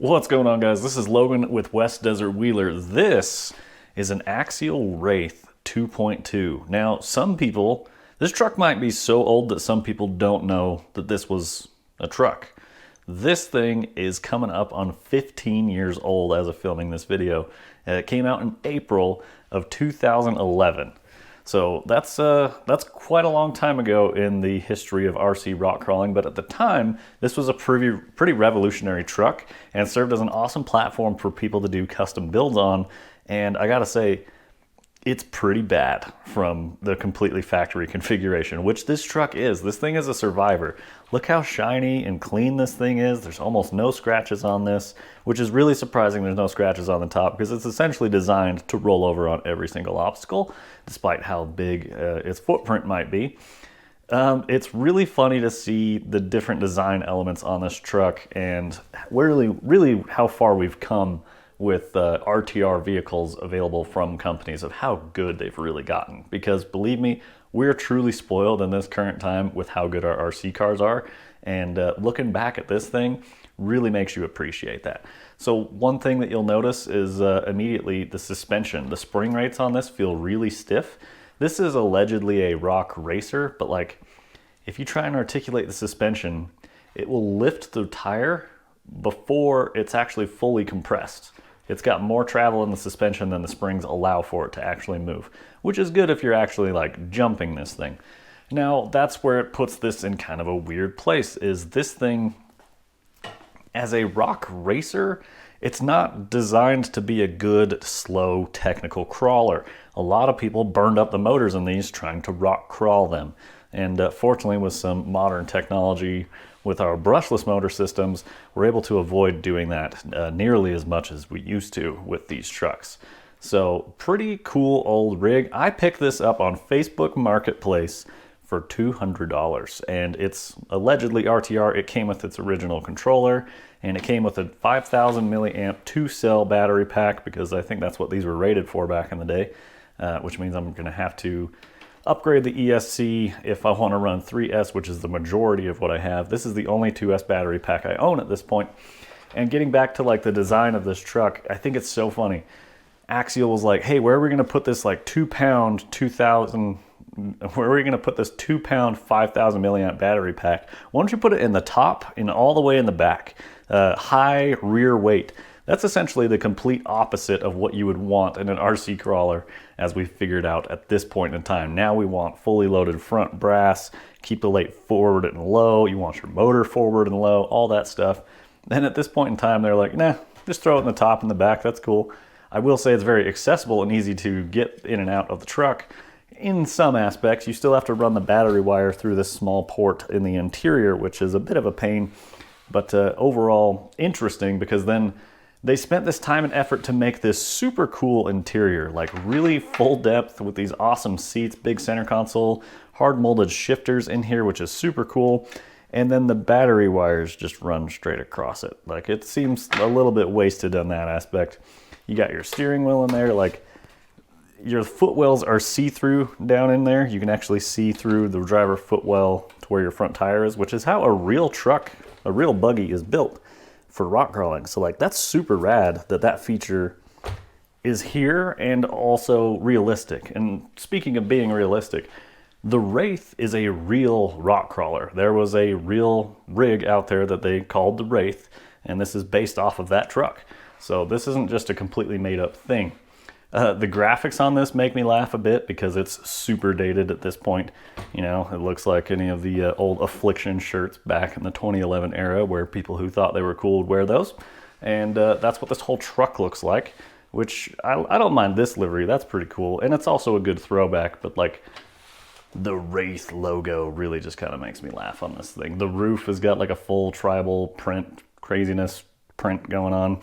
What's going on, guys? This is Logan with West Desert Wheeler. This is an Axial Wraith 2.2. Now, this truck might be so old that some people don't know that this was a truck. This thing is coming up on 15 years old as of filming this video. It came out in April of 2011. So that's quite a long time ago in the history of RC rock crawling, but at the time, this was a pretty revolutionary truck and served as an awesome platform for people to do custom builds on. And I gotta say, it's pretty bad from the completely factory configuration, which this truck is. This thing is a survivor. Look how shiny and clean this thing is. There's almost no scratches on this, which is really surprising there's no scratches on the top because it's essentially designed to roll over on every single obstacle, despite how big its footprint might be. It's really funny to see the different design elements on this truck and really how far we've come with RTR vehicles available from companies, of how good they've really gotten. Because believe me, we're truly spoiled in this current time with how good our RC cars are. And looking back at this thing really makes you appreciate that. So one thing that you'll notice is immediately the suspension. The spring rates on this feel really stiff. This is allegedly a rock racer, but like if you try and articulate the suspension, it will lift the tire before it's actually fully compressed. It's got more travel in the suspension than the springs allow for it to actually move, which is good if you're actually like jumping this thing. Now, that's where it puts this in kind of a weird place, is this thing, as a rock racer, it's not designed to be a good, slow, technical crawler. A lot of people burned up the motors in these trying to rock crawl them. And fortunately, with some modern technology, with our brushless motor systems, we're able to avoid doing that nearly as much as we used to with these trucks. So pretty cool old rig. I picked this up on Facebook Marketplace for $200, and it's allegedly RTR. It came with its original controller, and it came with a 5,000 milliamp 2-cell battery pack, because I think that's what these were rated for back in the day, which means I'm gonna have to upgrade the ESC if I want to run 3S, which is the majority of what I have. This is the only 2S battery pack I own at this point. And getting back to like the design of this truck, I think it's so funny. Axial was like, hey, where are we going to put this like 2-pound 2,000, where are we going to put this 2-pound 5,000 milliamp battery pack? Why don't you put it in the top and all the way in the back? High rear weight. That's essentially the complete opposite of what you would want in an RC crawler, as we figured out at this point in time. Now we want fully loaded front brass, keep the weight forward and low, you want your motor forward and low, all that stuff. Then at this point in time, they're like, nah, just throw it in the top and the back, that's cool. I will say it's very accessible and easy to get in and out of the truck. In some aspects, you still have to run the battery wire through this small port in the interior, which is a bit of a pain, but overall interesting, because then they spent this time and effort to make this super cool interior, like really full depth with these awesome seats, big center console, hard molded shifters in here, which is super cool. And then the battery wires just run straight across it. Like, it seems a little bit wasted on that aspect. You got your steering wheel in there, like your footwells are see-through down in there. You can actually see through the driver footwell to where your front tire is, which is how a real truck, a real buggy is built for rock crawling. So like, that's super rad that that feature is here and also realistic. And speaking of being realistic, the Wraith is a real rock crawler. There was a real rig out there that they called the Wraith, and this is based off of that truck. So this isn't just a completely made up thing. The graphics on this make me laugh a bit because it's super dated at this point. You know, it looks like any of the old Affliction shirts back in the 2011 era, where people who thought they were cool would wear those. And that's what this whole truck looks like, which I don't mind this livery. That's pretty cool. And it's also a good throwback, but like the Wraith logo really just kind of makes me laugh on this thing. The roof has got like a full tribal print, craziness print going on.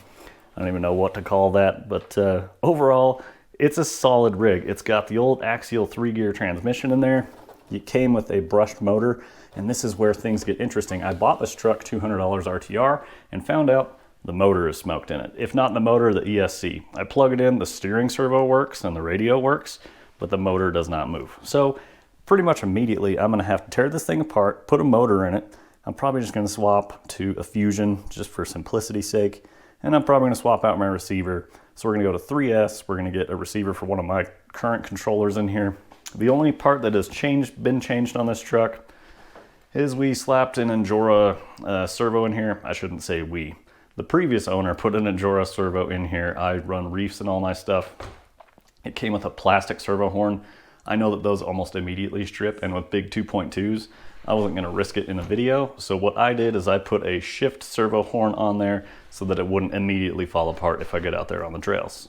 I don't even know what to call that, but overall, it's a solid rig. It's got the old Axial 3-gear transmission in there. It came with a brushed motor, and this is where things get interesting. I bought this truck $200 RTR and found out the motor is smoked in it. If not the motor, the ESC. I plug it in, the steering servo works and the radio works, but the motor does not move. So pretty much immediately, I'm gonna have to tear this thing apart, put a motor in it. I'm probably just gonna swap to a Fusion just for simplicity's sake, and I'm probably gonna swap out my receiver. So we're gonna go to 3S, we're gonna get a receiver for one of my current controllers in here. The only part that has been changed on this truck is we slapped an Endura servo in here. I shouldn't say we. The previous owner put an Endura servo in here. I run reefs and all my stuff. It came with a plastic servo horn. I know that those almost immediately strip, and with big 2.2s, I wasn't gonna risk it in a video. So what I did is I put a shift servo horn on there so that it wouldn't immediately fall apart if I get out there on the trails.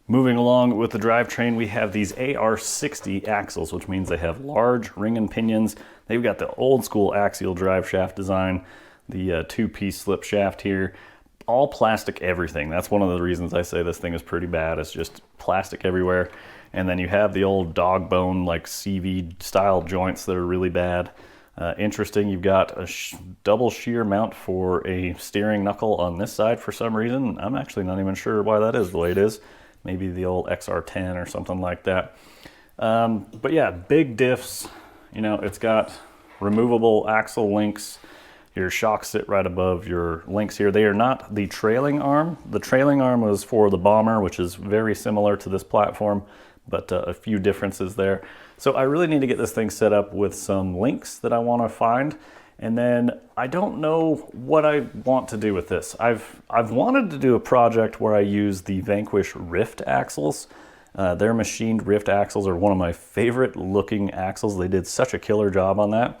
Moving along with the drivetrain, we have these AR60 axles, which means they have large ring and pinions. They've got the old school Axial drive shaft design, the two-piece slip shaft here, all plastic everything. That's one of the reasons I say this thing is pretty bad. It's just plastic everywhere. And then you have the old dog bone, like CV style joints that are really bad. Interesting, you've got a double shear mount for a steering knuckle on this side for some reason. I'm actually not even sure why that is the way it is. Maybe the old XR10 or something like that. But yeah, big diffs. You know, it's got removable axle links. Your shocks sit right above your links here. They are not the trailing arm. The trailing arm was for the Bomber, which is very similar to this platform, but a few differences there. So I really need to get this thing set up with some links that I want to find. And then I don't know what I want to do with this. I've wanted to do a project where I use the Vanquish Rift axles. Their machined Rift axles are one of my favorite looking axles. They did such a killer job on that.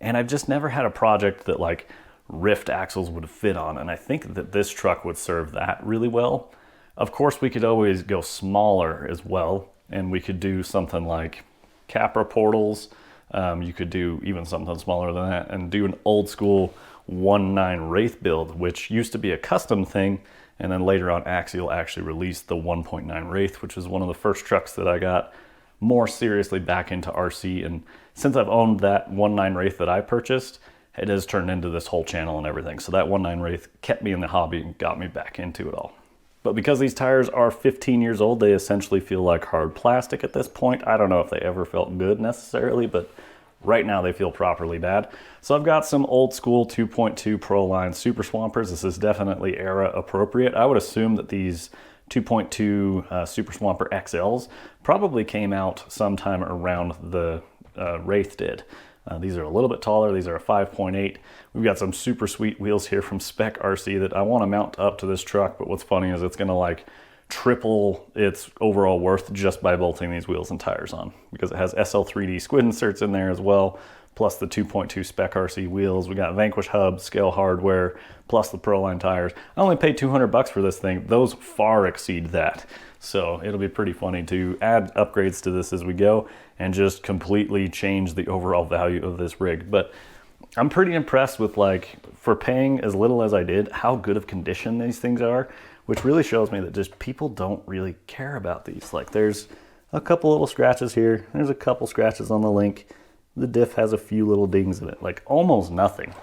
And I've just never had a project that like Rift axles would fit on. And I think that this truck would serve that really well. Of course, we could always go smaller as well. And we could do something like Capra portals. You could do even something smaller than that and do an old school 1.9 Wraith build, which used to be a custom thing. And then later on, Axial actually released the 1.9 Wraith, which was one of the first trucks that I got more seriously back into RC. And since I've owned that 1.9 Wraith that I purchased, it has turned into this whole channel and everything. So that 1.9 Wraith kept me in the hobby and got me back into it all. But because these tires are 15 years old, they essentially feel like hard plastic at this point. I don't know if they ever felt good necessarily, but right now they feel properly bad. So I've got some old school 2.2 Proline Super Swampers. This is definitely era appropriate. I would assume that these 2.2 Super Swamper XLs probably came out sometime around the Wraith did. These are a little bit taller. These are a 5.8. We've got some super sweet wheels here from Spec RC that I want to mount up to this truck, but what's funny is it's going to like triple its overall worth just by bolting these wheels and tires on, because it has SL3D squid inserts in there as well, plus the 2.2 Spec RC wheels. We got Vanquish hubs, scale hardware, plus the Proline tires. I only paid $200 for this thing. Those far exceed that. So it'll be pretty funny to add upgrades to this as we go and just completely change the overall value of this rig. But I'm pretty impressed with, like, for paying as little as I did, how good of condition these things are, which really shows me that just people don't really care about these. Like, there's a couple little scratches here. There's a couple scratches on the link. The diff has a few little dings in it, like almost nothing.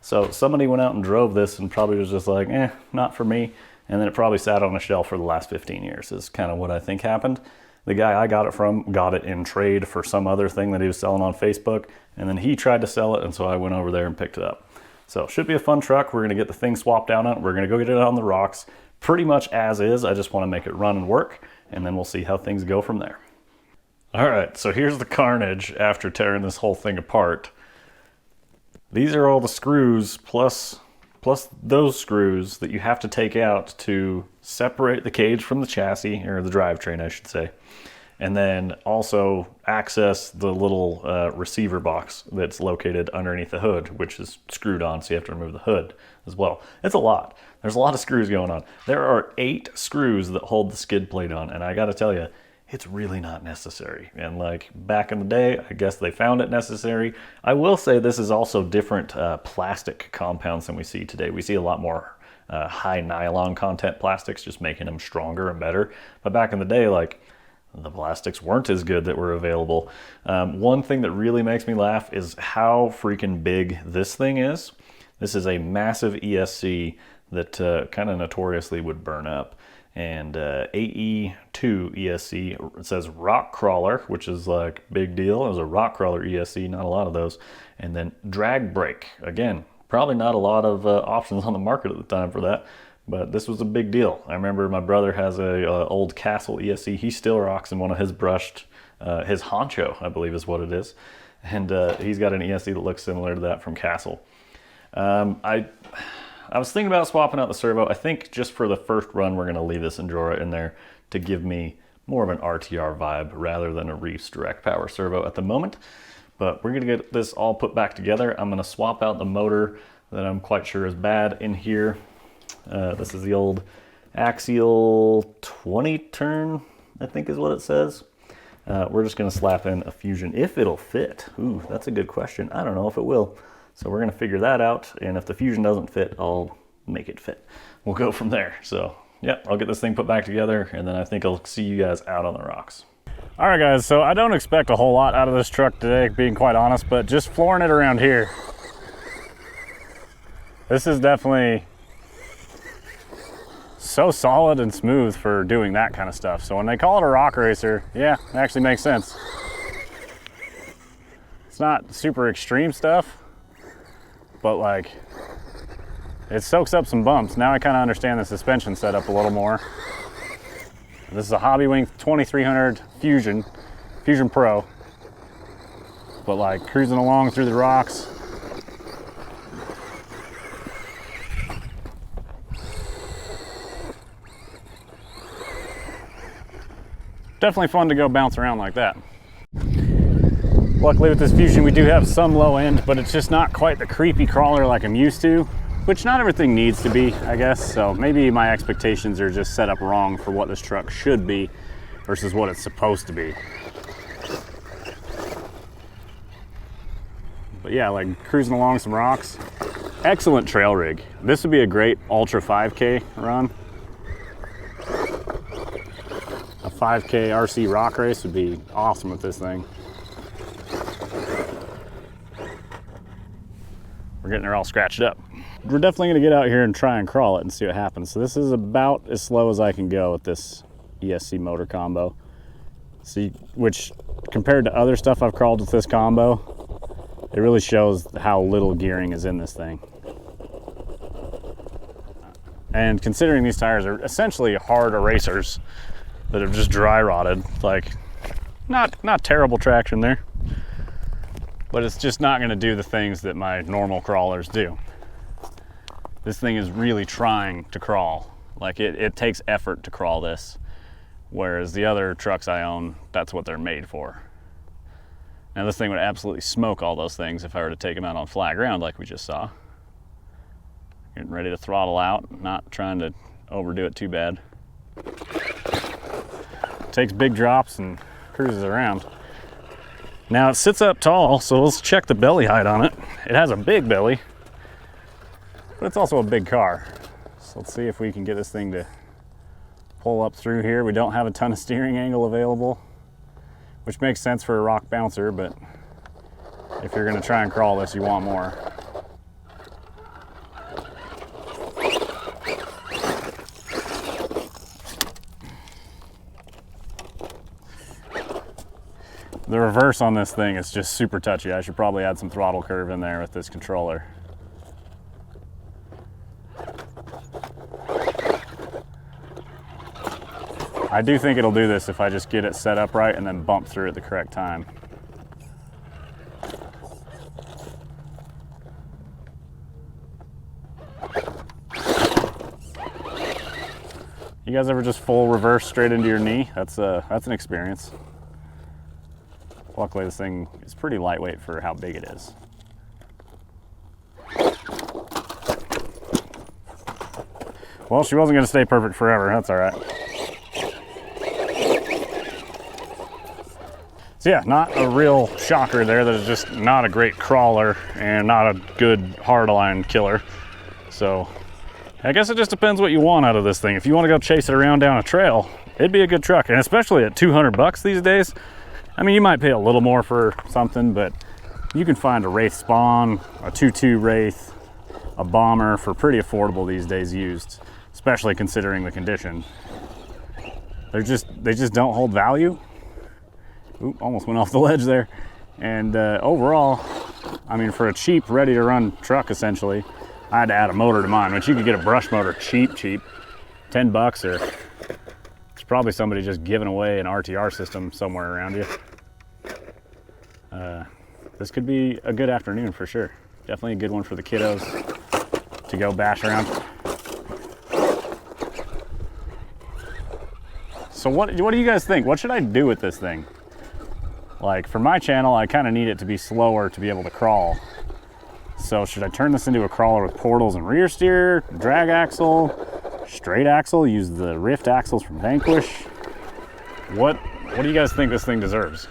So somebody went out and drove this and probably was just like, not for me. And then it probably sat on a shelf for the last 15 years is kind of what I think happened. The guy I got it from got it in trade for some other thing that he was selling on Facebook. And then he tried to sell it. And so I went over there and picked it up. So should be a fun truck. We're going to get the thing swapped down on it. We're going to go get it on the rocks pretty much as is. I just want to make it run and work. And then we'll see how things go from there. All right, so here's the carnage after tearing this whole thing apart. These are all the screws plus those screws that you have to take out to separate the cage from the chassis, or the drivetrain, I should say. And then also access the little receiver box that's located underneath the hood, which is screwed on, so you have to remove the hood as well. It's a lot. There's a lot of screws going on. There are 8 screws that hold the skid plate on, and I gotta tell you, it's really not necessary. And like back in the day, I guess they found it necessary. I will say this is also different plastic compounds than we see today. We see a lot more high nylon content plastics, just making them stronger and better. But back in the day, like, the plastics weren't as good that were available. One thing that really makes me laugh is how freaking big this thing is. This is a massive ESC that kind of notoriously would burn up. And AE2 ESC, it says rock crawler, which is like big deal. It was a rock crawler ESC, not a lot of those. And then drag brake, again, probably not a lot of options on the market at the time for that. But this was a big deal. I remember my brother has a old Castle ESC. He still rocks in one of his brushed, his Honcho, I believe is what it is. And he's got an ESC that looks similar to that from Castle. I was thinking about swapping out the servo. I think just for the first run, we're going to leave this Endura in there to give me more of an RTR vibe rather than a Reef's direct power servo at the moment. But we're going to get this all put back together. I'm going to swap out the motor that I'm quite sure is bad in here. This is the old Axial 20 turn, I think is what it says. We're just going to slap in a Fusion if it'll fit. Ooh, that's a good question. I don't know if it will. So we're going to figure that out. And if the Fusion doesn't fit, I'll make it fit. We'll go from there. So yeah, I'll get this thing put back together, and then I think I'll see you guys out on the rocks. All right, guys, so I don't expect a whole lot out of this truck today, being quite honest, but just flooring it around here. This is definitely so solid and smooth for doing that kind of stuff. So when they call it a rock racer, yeah, it actually makes sense. It's not super extreme stuff, but like, it soaks up some bumps. Now I kind of understand the suspension setup a little more. This is a Hobbywing 2300 Fusion Pro. But like cruising along through the rocks. Definitely fun to go bounce around like that. Luckily with this Fusion we do have some low end, but it's just not quite the creepy crawler like I'm used to. Which not everything needs to be, I guess. So maybe my expectations are just set up wrong for what this truck should be versus what it's supposed to be. But yeah, like cruising along some rocks. Excellent trail rig. This would be a great Ultra 5K run. A 5K RC rock race would be awesome with this thing. We're getting her all scratched up. We're definitely gonna get out here and try and crawl it and see what happens. So this is about as slow as I can go with this ESC motor combo. See, which compared to other stuff I've crawled with this combo, it really shows how little gearing is in this thing. And considering these tires are essentially hard erasers that have just dry rotted, like not terrible traction there, but it's just not gonna do the things that my normal crawlers do. This thing is really trying to crawl. Like it takes effort to crawl this, whereas the other trucks I own, that's what they're made for. Now this thing would absolutely smoke all those things if I were to take them out on flat ground like we just saw. Getting ready to throttle out, not trying to overdo it too bad. Takes big drops and cruises around. Now it sits up tall, so let's check the belly height on it. It has a big belly, but it's also a big car. So let's see if we can get this thing to pull up through here. We don't have a ton of steering angle available, which makes sense for a rock bouncer, but if you're gonna try and crawl this, you want more. The reverse on this thing is just super touchy. I should probably add some throttle curve in there with this controller. I do think it'll do this if I just get it set up right and then bump through at the correct time. You guys ever just full reverse straight into your knee? That's an experience. Luckily this thing is pretty lightweight for how big it is. Well, she wasn't gonna stay perfect forever, that's all right. So yeah, not a real shocker there. That is just not a great crawler and not a good hardline killer. So I guess it just depends what you want out of this thing. If you want to go chase it around down a trail, it'd be a good truck. And especially at 200 bucks these days, I mean, you might pay a little more for something, but you can find a Wraith Spawn, a 2.2 Wraith, a Bomber for pretty affordable these days used, especially considering the condition. They just don't hold value. Oop, almost went off the ledge there. And overall, I mean, for a cheap, ready-to-run truck, essentially, I had to add a motor to mine, which you could get a brush motor cheap, $10, or it's probably somebody just giving away an RTR system somewhere around you. This could be a good afternoon for sure. Definitely a good one for the kiddos to go bash around. So what do you guys think? What should I do with this thing? Like for my channel, I kind of need it to be slower to be able to crawl. So should I turn this into a crawler with portals and rear steer, drag axle, straight axle, use the Rift axles from Vanquish? What do you guys think this thing deserves?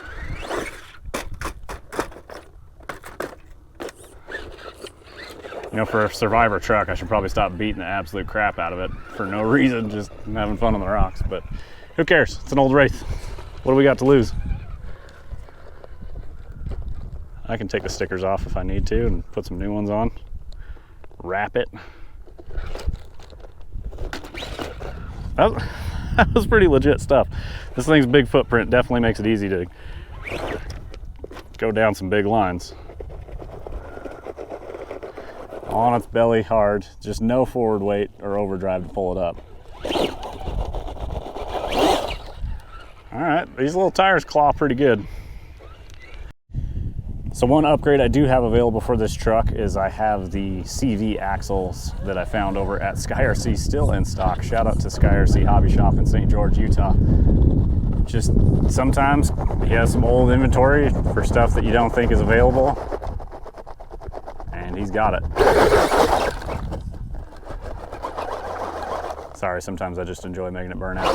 You know, for a Survivor truck, I should probably stop beating the absolute crap out of it for no reason, just having fun on the rocks, but who cares? It's an old Wraith. What do we got to lose? I can take the stickers off if I need to and put some new ones on. Wrap it. That was pretty legit stuff. This thing's big footprint definitely makes it easy to go down some big lines. On its belly hard, just no forward weight or overdrive to pull it up. All right, these little tires claw pretty good. So one upgrade I do have available for this truck is I have the CV axles that I found over at SkyRC still in stock. Shout out to SkyRC Hobby Shop in St. George, Utah. Just sometimes he has some old inventory for stuff that you don't think is available, and he's got it. Sorry, sometimes I just enjoy making it burn out.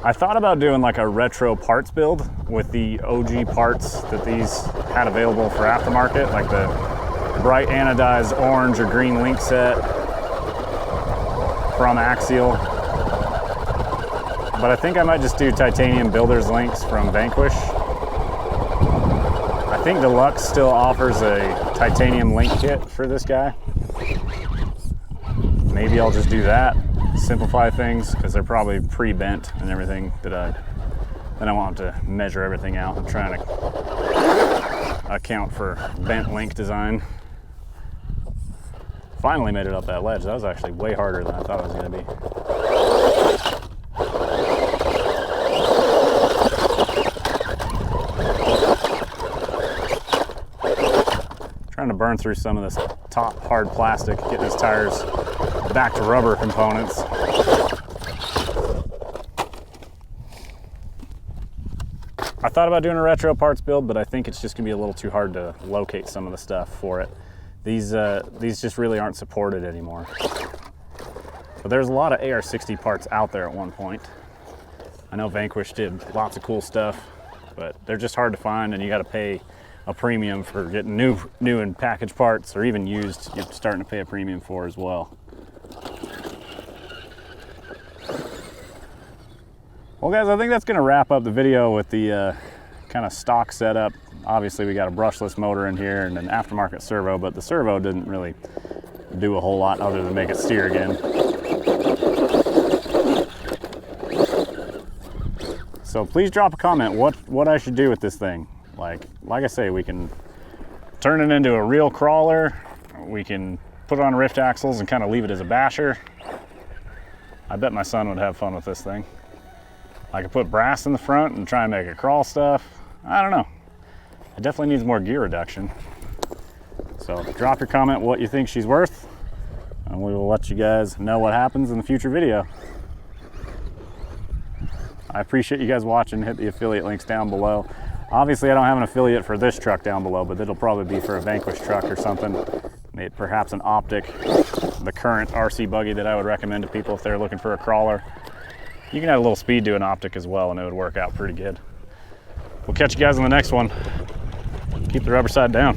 I thought about doing like a retro parts build with the OG parts that these had available for aftermarket, like the bright anodized orange or green link set from Axial. But I think I might just do titanium builder's links from Vanquish. I think Deluxe still offers a titanium link kit for this guy. Maybe I'll just do that. Simplify things because they're probably pre-bent and everything that I want to measure everything out and trying to account for bent link design. Finally made it up that ledge. That was actually way harder than I thought it was going to be. Trying to burn through some of this top hard plastic, get these tires back to rubber components. I thought about doing a retro parts build, but I think it's just gonna be a little too hard to locate some of the stuff for it. These just really aren't supported anymore. But there's a lot of AR-60 parts out there at one point. I know Vanquish did lots of cool stuff, but they're just hard to find, and you gotta pay a premium for getting new and packaged parts, or even used, you're starting to pay a premium for as well. Well guys, I think that's gonna wrap up the video with the kind of stock setup. Obviously we got a brushless motor in here and an aftermarket servo, but the servo didn't really do a whole lot other than make it steer again. So please drop a comment what I should do with this thing. Like I say, we can turn it into a real crawler. We can put it on Rift axles and kind of leave it as a basher. I bet my son would have fun with this thing. I could put brass in the front and try and make it crawl stuff. I don't know. It definitely needs more gear reduction. So drop your comment what you think she's worth, and we will let you guys know what happens in the future video. I appreciate you guys watching. Hit the affiliate links down below. Obviously I don't have an affiliate for this truck down below, but it'll probably be for a Vanquish truck or something. Maybe perhaps an Optic, the current RC buggy that I would recommend to people if they're looking for a crawler. You can add a little speed to an Optic as well, and it would work out pretty good. We'll catch you guys on the next one. Keep the rubber side down.